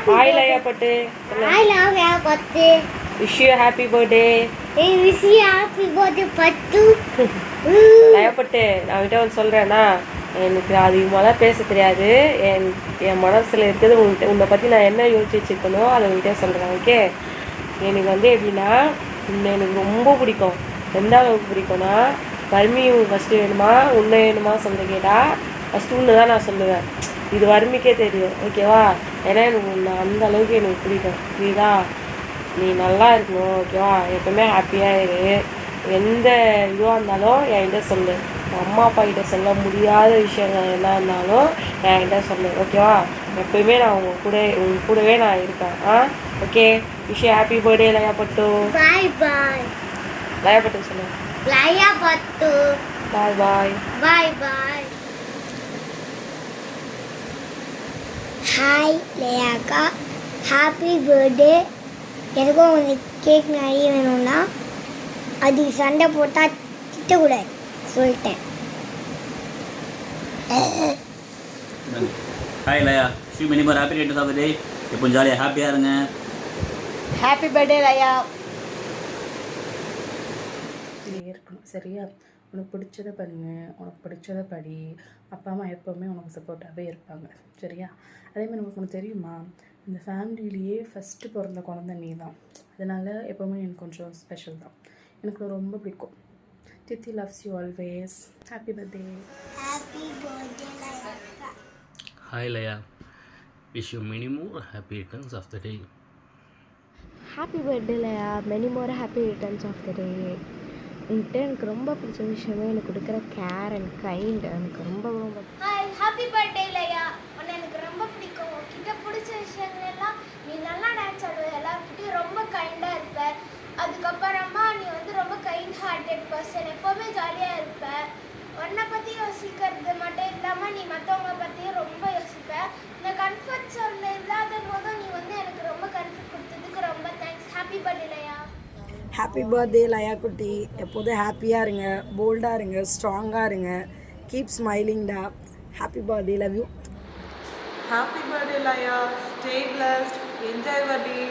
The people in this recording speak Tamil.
Hi Laya Patti. I love Laya Patti. Wish you a happy birthday. Hey, wish you a happy birthday Pattu. Laya Patti, நான் கிட்ட வந்து சொல்கிறேன்னா எனக்கு அதிகமாகலாம் பேச தெரியாது. என் மனசில் இருக்கிறது உன்னை பற்றி நான் என்ன யோசிச்சு வச்சுருக்கணும் அதை உங்கள்கிட்ட சொல்கிறேன். ஓகே, எனக்கு வந்து எப்படின்னா உன்னை எனக்கு ரொம்ப பிடிக்கும். எந்த அளவுக்கு பிடிக்கும்னா வறுமி ஃபஸ்ட்டு வேணுமா உன்னை வேணுமா சொல்ல கேட்டால் ஃபஸ்ட்டு உன்னை தான் நான் சொல்லுவேன். இது வறுமைக்கே தெரியும். ஓகேவா? ஏன்னா எனக்கு உன்னை அந்த அளவுக்கு எனக்கு பிடிக்கும். புரியுதா? நீ நல்லா இருக்கணும். ஓகேவா? எப்பவுமே ஹாப்பியாக இரு. எந்த இதுவாக இருந்தாலும் என்கிட்ட சொல்லு. அம்மா அப்பா கிட்ட சொல்ல முடியாத விஷயங்கள் என்ன இருந்தாலும் என்கிட்ட சொல்லு. ஓகேவா? எப்பயுமே நான் உங்க கூடவே நான் இருப்பேன். ஓகே, விஷ் ஹாப்பி பர்த்டே லயா பட்டு. பாய் பாய். லயா பட்டு சொல்லு. லயா பட்டு. Bye bye. Bye bye. Hi லயாக்கா, ஹாப்பி பர்த்டே. எனக்கும் உனக்கு கேக் நிறைய வேணும்னா அது சண்டை போட்டால் திட்டக்கூடாது சொல்லிட்டேன். Hi Laya, so many more happy returns of the day. இப்போ ஜாலியாக ஹாப்பியாக இருங்க. ஹாப்பி பர்த்டே லயா. இது இருக்கணும் சரியா? உனக்கு பிடிச்சதை பண்ணு, உனக்கு பிடிச்சதை படி. அப்பா அம்மா எப்போவுமே உனக்கு சப்போர்ட்டாகவே இருப்பாங்க சரியா? அதேமாதிரி உனக்கு தெரியுமா, இந்த ஃபேமிலியிலேயே ஃபஸ்ட்டு பிறந்த குழந்தை நீ தான். அதனால் எப்போவுமே எனக்கு கொஞ்சம் ஸ்பெஷல் தான். எனக்கு ரொம்ப பிடிக்கும். Thithi loves you always. Happy birthday. Happy birthday Laya. Hi Laya, wish you many more happy returns of the day. Happy birthday Laya, many more happy returns of the day. உன்கிட்ட எனக்கு ரொம்ப பிடிச்ச விஷயமே எனக்கு கொடுக்குற கேர் அண்ட் கைண்ட் எனக்கு ரொம்ப ரொம்ப. ஹாய், ஹாப்பி பர்த்டே லயா. உன்னை எனக்கு ரொம்ப பிடிக்கும். உன்கிட்ட பிடிச்ச விஷயங்கள் எல்லாம் நீ நல்லா டான்ஸ் ஆடுவ, எல்லாருக்கிட்டையும் ரொம்ப கைண்டாக இருப்ப. அதுக்கப்புறமா நீ வந்து ரொம்ப கைண்ட் ஹார்ட்டட் பர்சன், எப்போவுமே ஜாலியாக இருப்ப. உன்னை பற்றி யோசிக்கிறது மட்டும் இல்லாமல் நீ மற்றவங்க பற்றியும் ரொம்ப யோசிப்ப. இந்த கம்ஃபர்ட் ஜோனில் இல்லாத போதும் நீ வந்து எனக்கு ரொம்ப கம்ஃபர்ட் கொடுத்ததுக்கு ரொம்ப thanks. Happy birthday Laya. Happy birthday Laya குட்டி. எப்போதும் ஹாப்பியாக இருங்க, போல்டாக இருங்க, ஸ்ட்ராங்காக இருங்க. கீப் ஸ்மைலிங்டா. Happy birthday, love you. Happy birthday Laya, stay blessed, enjoy your day.